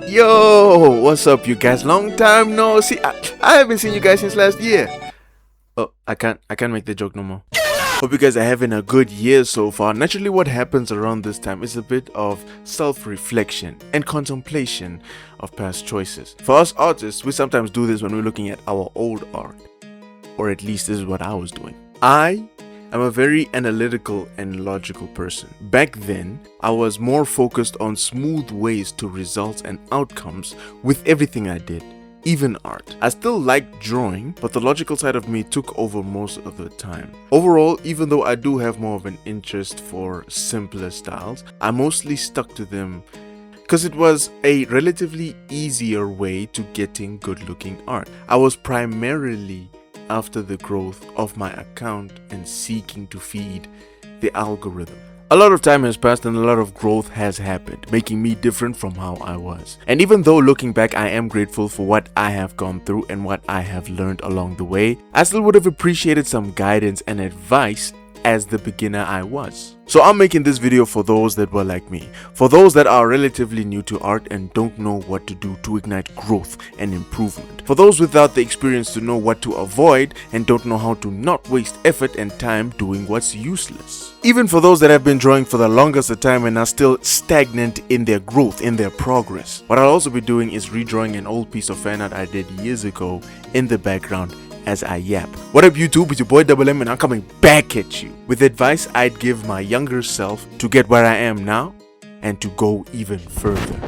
Yo, what's up, you guys? Long time no see. I haven't seen you guys since last year. Oh, I can't make the joke no more. Hope you guys are having a good year so far. Naturally, what happens around this time is a bit of self-reflection and contemplation of past choices. For us artists, we sometimes do this when we're looking at our old art. Or at least this is what I was doing. I'm a very analytical and logical person. Back then, I was more focused on smooth ways to results and outcomes with everything I did, even art. I still liked drawing, but the logical side of me took over most of the time. Overall, even though I do have more of an interest for simpler styles, I mostly stuck to them because it was a relatively easier way to getting good looking art. I was primarily after the growth of my account and seeking to feed the algorithm. A lot of time has passed and a lot of growth has happened, making me different from how I was. And even though looking back I am grateful for what I have gone through and what I have learned along the way, I still would have appreciated some guidance and advice as the beginner I was. So I'm making this video for those that were like me, for those that are relatively new to art and don't know what to do to ignite growth and improvement, for those without the experience to know what to avoid and don't know how to not waste effort and time doing what's useless. Even for those that have been drawing for the longest of time and are still stagnant in their growth, in their progress. What I'll also be doing is redrawing an old piece of fan art I did years ago in the background as I yap. What up YouTube, it's your boy Double M and I'm coming back at you with advice I'd give my younger self to get where I am now and to go even further.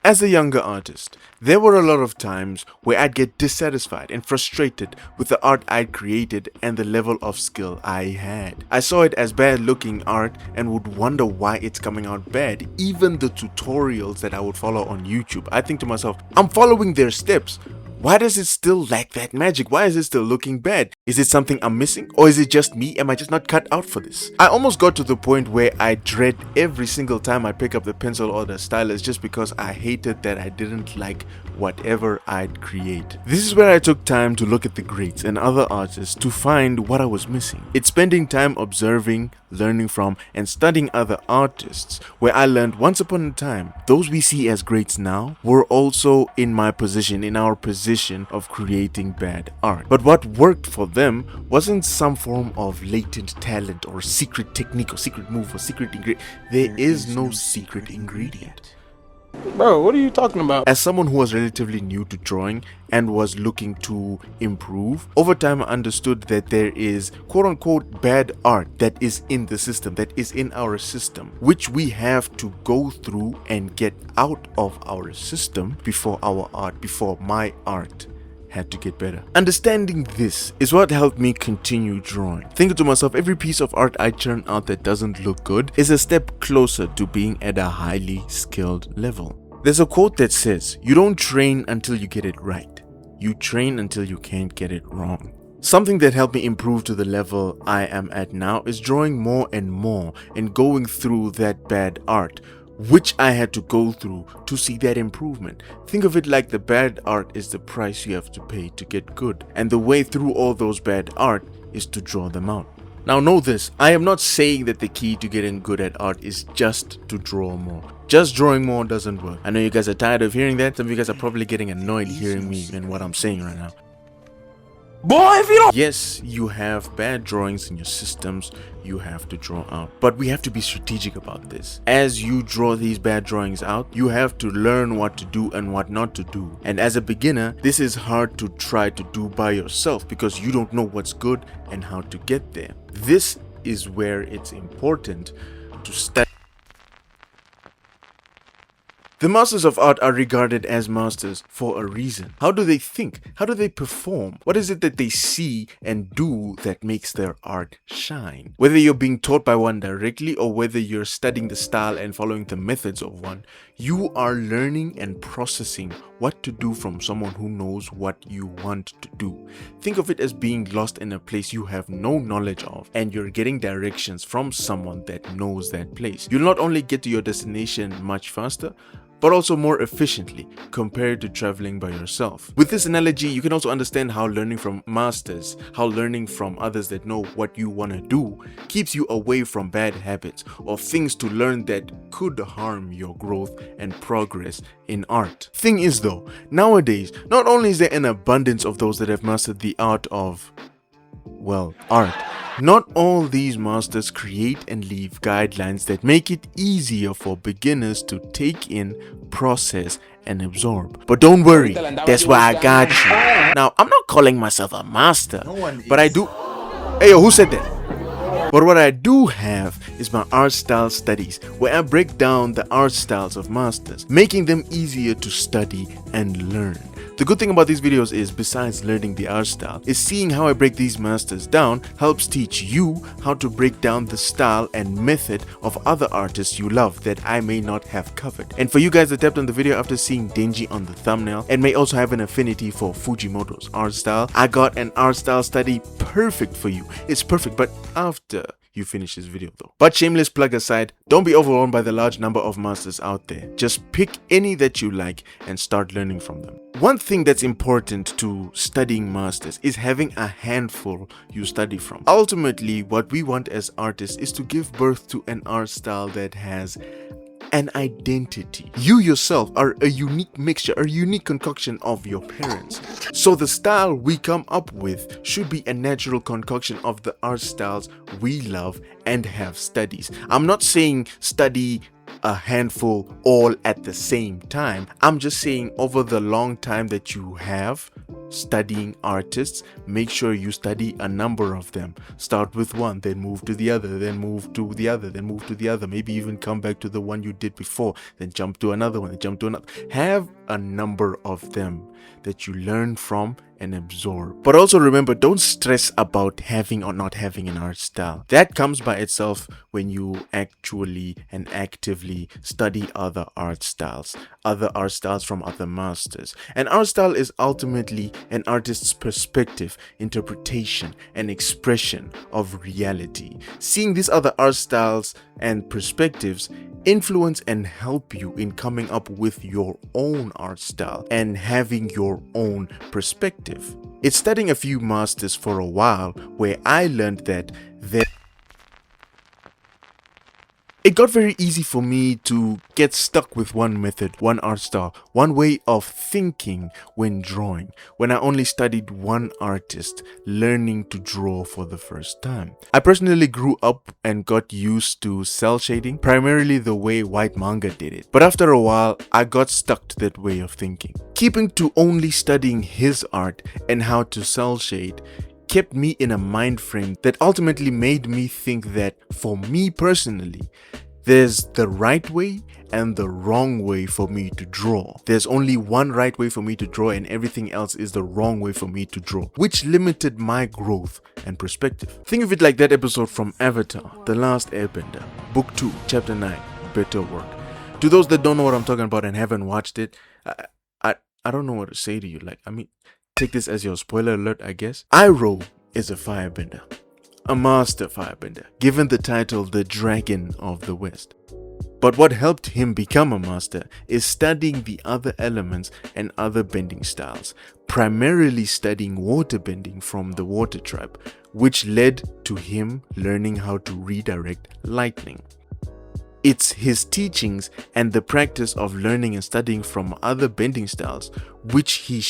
As a younger artist, there were a lot of times where I'd get dissatisfied and frustrated with the art I'd created and the level of skill I had. I saw it as bad looking art and would wonder why it's coming out bad. Even the tutorials that I would follow on YouTube, I think to myself, I'm following their steps. Why does it still lack that magic? Why is it still looking bad? Is it something I'm missing? Or is it just me? Am I just not cut out for this? I almost got to the point where I dread every single time I pick up the pencil or the stylus just because I hated that I didn't like whatever I'd create. This is where I took time to look at the greats and other artists to find what I was missing. It's spending time observing, learning from, and studying other artists where I learned once upon a time, those we see as greats now were also in my position, in our position of creating bad art. But what worked for them wasn't some form of latent talent or secret technique or secret move or secret ingredient. There is no secret ingredient. Bro, what are you talking about? As someone who was relatively new to drawing and was looking to improve, over time I understood that there is quote-unquote bad art that is in the system, that is in our system, which we have to go through and get out of our system before our art, before my art had to get better. Understanding this is what helped me continue drawing. Thinking to myself, every piece of art I churn out that doesn't look good is a step closer to being at a highly skilled level. There's a quote that says, you don't train until you get it right. You train until you can't get it wrong. Something that helped me improve to the level I am at now is drawing more and more and going through that bad art, which I had to go through to see that improvement. Think of it like the bad art is the price you have to pay to get good, and the way through all those bad art is to draw them out. Now know this, I am not saying that the key to getting good at art is just to draw more. Just drawing more doesn't work. I know you guys are tired of hearing that. Some of you guys are probably getting annoyed hearing me and what I'm saying right now. Boy, if you don't. Yes, you have bad drawings in your systems you have to draw out, but we have to be strategic about this. As you draw these bad drawings out, you have to learn what to do and what not to do. And as a beginner, this is hard to try to do by yourself because you don't know what's good and how to get there. This is where it's important to study. The masters of art are regarded as masters for a reason. How do they think? How do they perform? What is it that they see and do that makes their art shine? Whether you're being taught by one directly or whether you're studying the style and following the methods of one, you are learning and processing what to do from someone who knows what you want to do. Think of it as being lost in a place you have no knowledge of and you're getting directions from someone that knows that place. You'll not only get to your destination much faster, but also more efficiently compared to traveling by yourself. With this analogy, you can also understand how learning from masters, how learning from others that know what you want to do keeps you away from bad habits or things to learn that could harm your growth and progress in art. Thing is though, nowadays, not only is there an abundance of those that have mastered the art of, well, art, not all these masters create and leave guidelines that make it easier for beginners to take in, process, and absorb. But don't worry, that's why I got you. Now, I'm not calling myself a master, but I do. Hey, yo, who said that? But what I do have is my art style studies, where I break down the art styles of masters, making them easier to study and learn. The good thing about these videos is, besides learning the art style, is seeing how I break these masters down helps teach you how to break down the style and method of other artists you love that I may not have covered. And for you guys that tapped on the video after seeing Denji on the thumbnail and may also have an affinity for Fujimoto's art style, I got an art style study perfect for you. It's perfect, but after you finish this video though. But shameless plug aside, don't be overwhelmed by the large number of masters out there. Just pick any that you like and start learning from them. One thing that's important to studying masters is having a handful you study from. Ultimately, what we want as artists is to give birth to an art style that has an identity. You yourself are a unique mixture, a unique concoction of your parents. So the style we come up with should be a natural concoction of the art styles we love and have studies. I'm not saying study a handful all at the same time. I'm just saying over the long time that you have studying artists, make sure you study a number of them. Start with one, then move to the other, then move to the other, then move to the other. Maybe even come back to the one you did before, then jump to another one, then jump to another. Have a number of them that you learn from and absorb. But also remember, don't stress about having or not having an art style. That comes by itself when you actually and actively study other art styles from other masters. An art style is ultimately an artist's perspective, interpretation, and expression of reality. Seeing these other art styles and perspectives influence and help you in coming up with your own art style and having your own perspective. It's studying a few masters for a while where I learned that it got very easy for me to get stuck with one method, one art style, one way of thinking when drawing, when I only studied one artist learning to draw for the first time. I personally grew up and got used to cell shading, primarily the way white manga did it. But after a while, I got stuck to that way of thinking. Keeping to only studying his art and how to cell shade kept me in a mind frame that ultimately made me think that for me personally, there's the right way and the wrong way for me to draw. There's only one right way for me to draw and everything else is the wrong way for me to draw, which limited my growth and perspective. Think of it like that episode from Avatar, The Last Airbender, Book 2, Chapter 9, Better Work. To those that don't know what I'm talking about and haven't watched it, I don't know what to say to you. Take this as your spoiler alert, I guess. Iroh is a firebender, a master firebender, given the title the Dragon of the West. But what helped him become a master is studying the other elements and other bending styles, primarily studying waterbending from the Water Tribe, which led to him learning how to redirect lightning. It's his teachings and the practice of learning and studying from other bending styles which he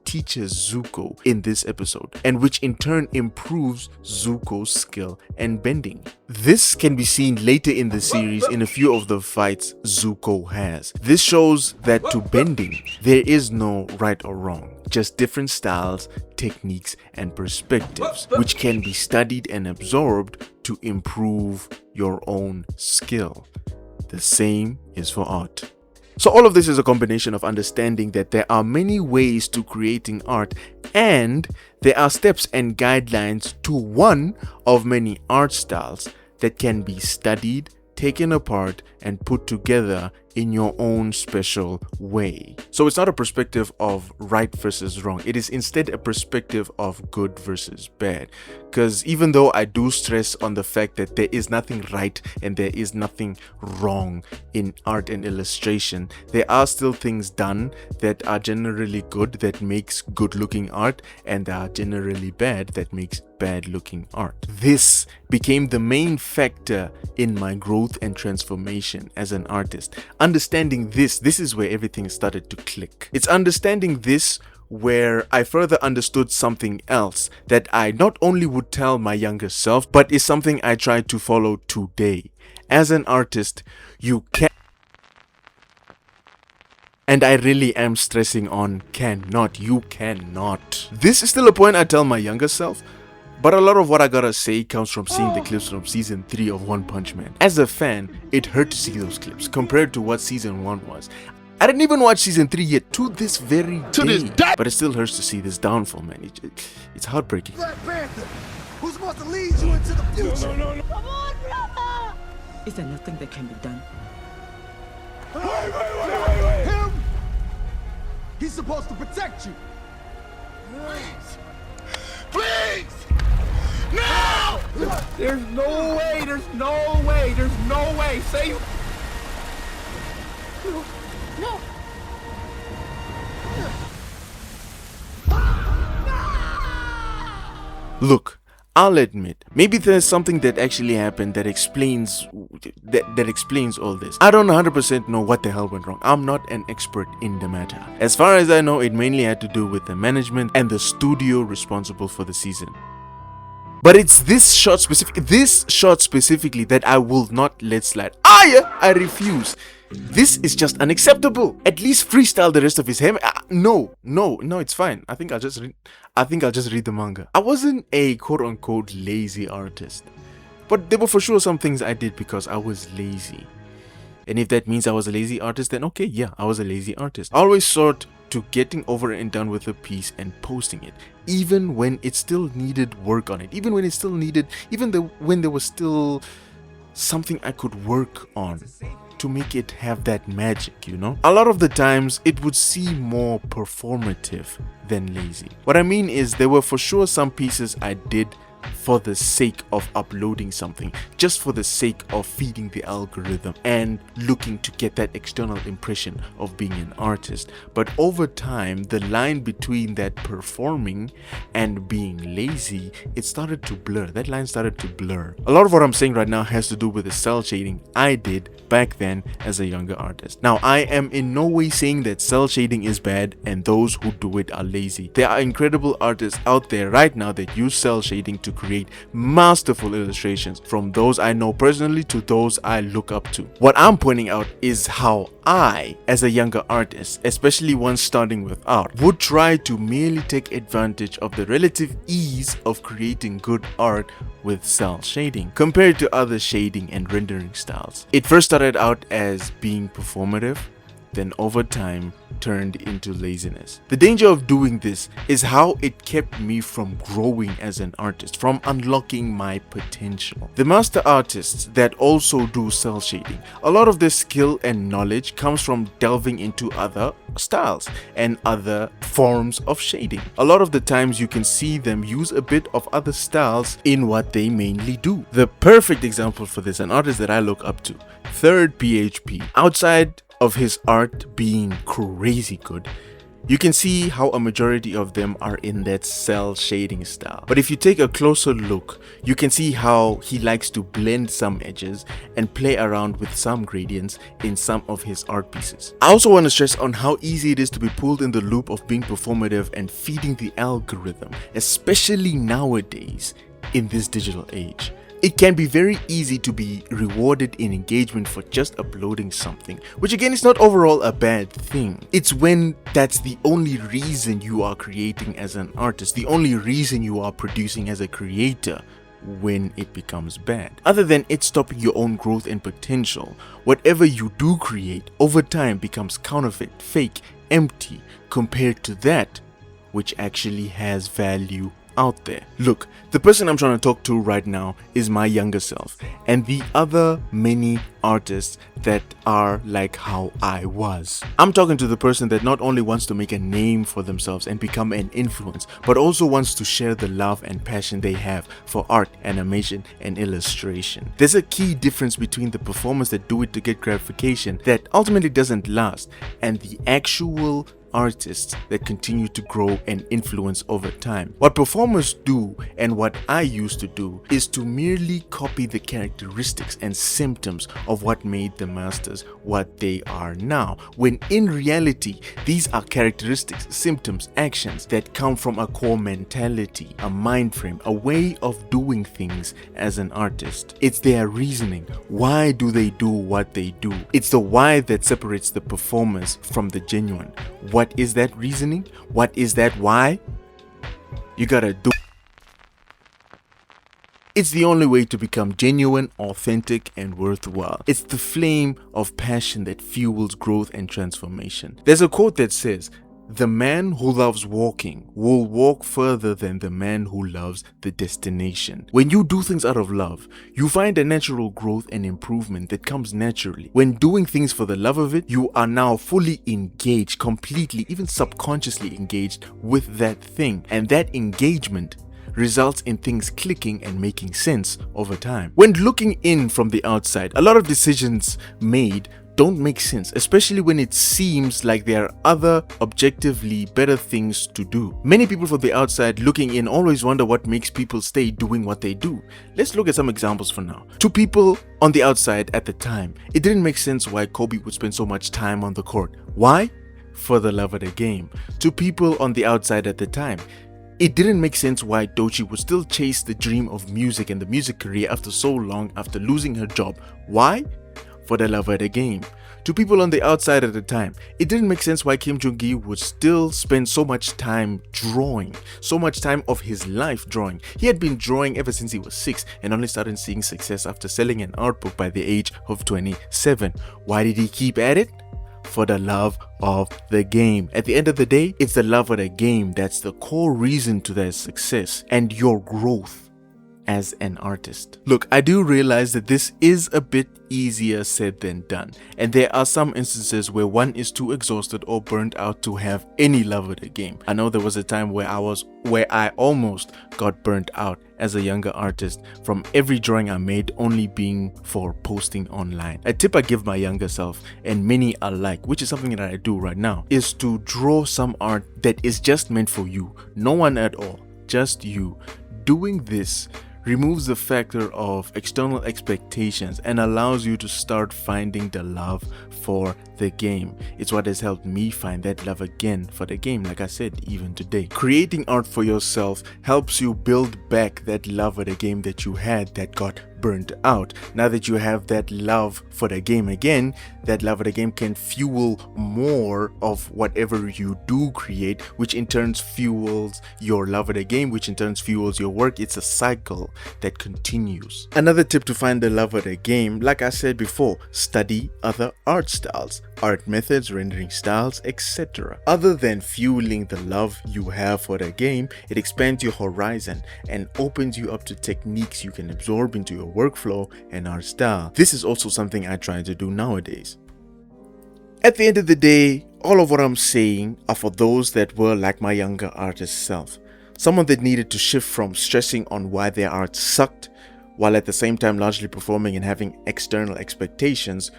teaches Zuko in this episode, and which in turn improves Zuko's skill and bending. This can be seen later in the series in a few of the fights Zuko has. This shows that to bending, there is no right or wrong, just different styles, techniques, and perspectives, which can be studied and absorbed to improve your own skill. The same is for art. So all of this is a combination of understanding that there are many ways to creating art, and there are steps and guidelines to one of many art styles that can be studied, taken apart, and put together in your own special way. So it's not a perspective of right versus wrong. It is instead a perspective of good versus bad. Because even though I do stress on the fact that there is nothing right and there is nothing wrong in art and illustration, there are still things done that are generally good, that makes good looking art, and are generally bad, that makes bad looking art. This became the main factor in my growth and transformation as an artist. Understanding this is where everything started to click. It's understanding this where I further understood something else that I not only would tell my younger self, but is something I try to follow today. As an artist, you can, and I really am stressing on cannot, you cannot. This is still a point I tell my younger self, but a lot of what I gotta say comes from seeing the clips from season 3 of One Punch Man. As a fan, it hurt to see those clips compared to what season 1 was. I didn't even watch season 3 yet to this very day. But it still hurts to see this downfall, man. It's heartbreaking. Black Panther, who's supposed to lead you into the future? Come on, brother! Is there nothing that can be done? Wait. Him? He's supposed to protect you. Please! No! There's no way. There's no way. There's no way. Say. No! Look, I'll admit, maybe there's something that actually happened that explains that explains all this. I don't 100% know what the hell went wrong. I'm not an expert in the matter. As far as I know, it mainly had to do with the management and the studio responsible for the season. But it's this shot specifically that I will not let slide. I refuse. This is just unacceptable. At least freestyle the rest of his hair. No, it's fine. I think I'll just read the manga. I wasn't a quote-unquote lazy artist, but there were for sure some things I did because I was lazy. And if that means I was a lazy artist, then okay, yeah, I was a lazy artist. I always sought to getting over and done with a piece and posting it, even when it still needed work on it, even when there was still something I could work on to make it have that magic, you know? A lot of the times it would seem more performative than lazy. What I mean is there were for sure some pieces I did for the sake of uploading something, just for the sake of feeding the algorithm and looking to get that external impression of being an artist. But over time, the line between that performing and being lazy, it started to blur. That line started to blur. A lot of what I'm saying right now has to do with the cell shading I did back then as a younger artist. Now, I am in no way saying that cell shading is bad and those who do it are lazy. There are incredible artists out there right now that use cell shading to create masterful illustrations, from those I know personally to those I look up to. What I'm pointing out is how I, as a younger artist, especially one starting with art, would try to merely take advantage of the relative ease of creating good art with cell shading compared to other shading and rendering styles. It first started out as being performative, then over time turned into laziness. The danger of doing this is how it kept me from growing as an artist, from unlocking my potential. The master artists that also do cell shading, a lot of their skill and knowledge comes from delving into other styles and other forms of shading. A lot of the times you can see them use a bit of other styles in what they mainly do. The perfect example for this, an artist that I look up to, Third PHP. Outside of his art being crazy good, you can see how a majority of them are in that cell shading style. But if you take a closer look, you can see how he likes to blend some edges and play around with some gradients in some of his art pieces. I also want to stress on how easy it is to be pulled in the loop of being performative and feeding the algorithm, especially nowadays in this digital age. It can be very easy to be rewarded in engagement for just uploading something, which again is not overall a bad thing. It's when that's the only reason you are creating as an artist, the only reason you are producing as a creator, when it becomes bad. Other than it stopping your own growth and potential, whatever you do create over time becomes counterfeit, fake, empty compared to that which actually has value out there. Look, the person I'm trying to talk to right now is my younger self and the other many artists that are like how I was. I'm talking to the person that not only wants to make a name for themselves and become an influence, but also wants to share the love and passion they have for art, animation, and illustration. There's a key difference between the performers that do it to get gratification that ultimately doesn't last and the actual artists that continue to grow and influence over time. What performers do and what I used to do is to merely copy the characteristics and symptoms of what made the masters what they are now, when in reality these are characteristics, symptoms, actions that come from a core mentality, a mind frame, a way of doing things as an artist. It's their reasoning. Why do they do what they do? It's the why that separates the performers from the genuine. What is that reasoning? What is that why? You gotta do. It's the only way to become genuine, authentic, and worthwhile. It's the flame of passion that fuels growth and transformation. There's a quote that says, "The man who loves walking will walk further than the man who loves the destination." When you do things out of love, you find a natural growth and improvement that comes naturally. When doing things for the love of it, you are now fully engaged, completely, even subconsciously engaged with that thing. And that engagement results in things clicking and making sense over time. When looking in from the outside, a lot of decisions made don't make sense, especially when it seems like there are other objectively better things to do. Many people from the outside looking in always wonder what makes people stay doing what they do. Let's look at some examples for now. To people on the outside at the time, it didn't make sense why Kobe would spend so much time on the court. Why? For the love of the game. To people on the outside at the time, it didn't make sense why Doechii would still chase the dream of music and the music career after so long after losing her job. Why? For the love of the game. To people on the outside at the time, it didn't make sense why Kim Jong-gi would still spend so much time drawing, so much time of his life drawing. He had been drawing ever since he was 6 and only started seeing success after selling an art book by the age of 27. Why did he keep at it? For the love of the game. At the end of the day, it's the love of the game that's the core reason to their success and your growth as an artist. Look, I do realize that this is a bit easier said than done, and there are some instances where one is too exhausted or burnt out to have any love of the game. I know there was a time where I almost got burnt out as a younger artist from every drawing I made only being for posting online. A tip I give my younger self, and many alike, which is something that I do right now, is to draw some art that is just meant for you, no one at all, just you. Doing this removes the factor of external expectations and allows you to start finding the love for the game. It's what has helped me find that love again for the game, like I said, even today. Creating art for yourself helps you build back that love of the game that you had that got burnt out. Now that you have that love for the game again, that love of the game can fuel more of whatever you do create, which in turn fuels your love of the game, which in turn fuels your work. It's a cycle that continues. Another tip to find the love of the game, like I said before, study other art styles, art methods, rendering styles, etc. Other than fueling the love you have for the game, it expands your horizon and opens you up to techniques you can absorb into your workflow and art style. This is also something I try to do nowadays. At the end of the day, all of what I'm saying are for those that were like my younger artist self. Someone that needed to shift from stressing on why their art sucked, while at the same time largely performing and having external expectations,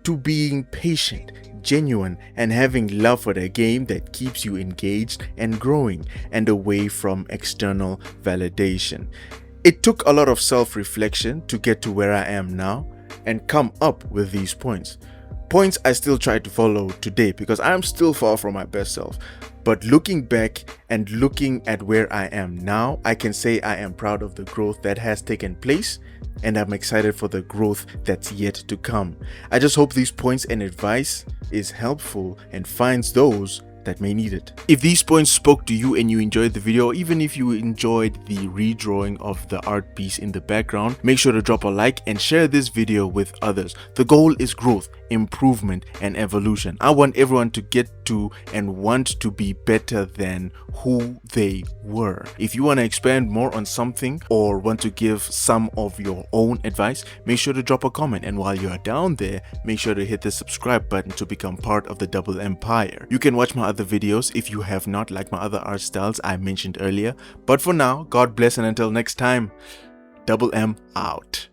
to being patient, genuine, and having love for the game that keeps you engaged and growing and away from external validation. It took a lot of self-reflection to get to where I am now and come up with these points. Points I still try to follow today because I am still far from my best self. But looking back and looking at where I am now, I can say I am proud of the growth that has taken place, and I'm excited for the growth that's yet to come. I just hope these points and advice is helpful and finds those that may need it. If these points spoke to you and you enjoyed the video, even if you enjoyed the redrawing of the art piece in the background, make sure to drop a like and share this video with others. The goal is growth improvement and evolution. I want everyone to get to and want to be better than who they were. If you want to expand more on something or want to give some of your own advice, make sure to drop a comment, and while you're down there, make sure to hit the subscribe button to become part of the Double Empire. You can watch my other videos if you have not, like my other art styles I mentioned earlier. But for now, God bless, and until next time, Double M out.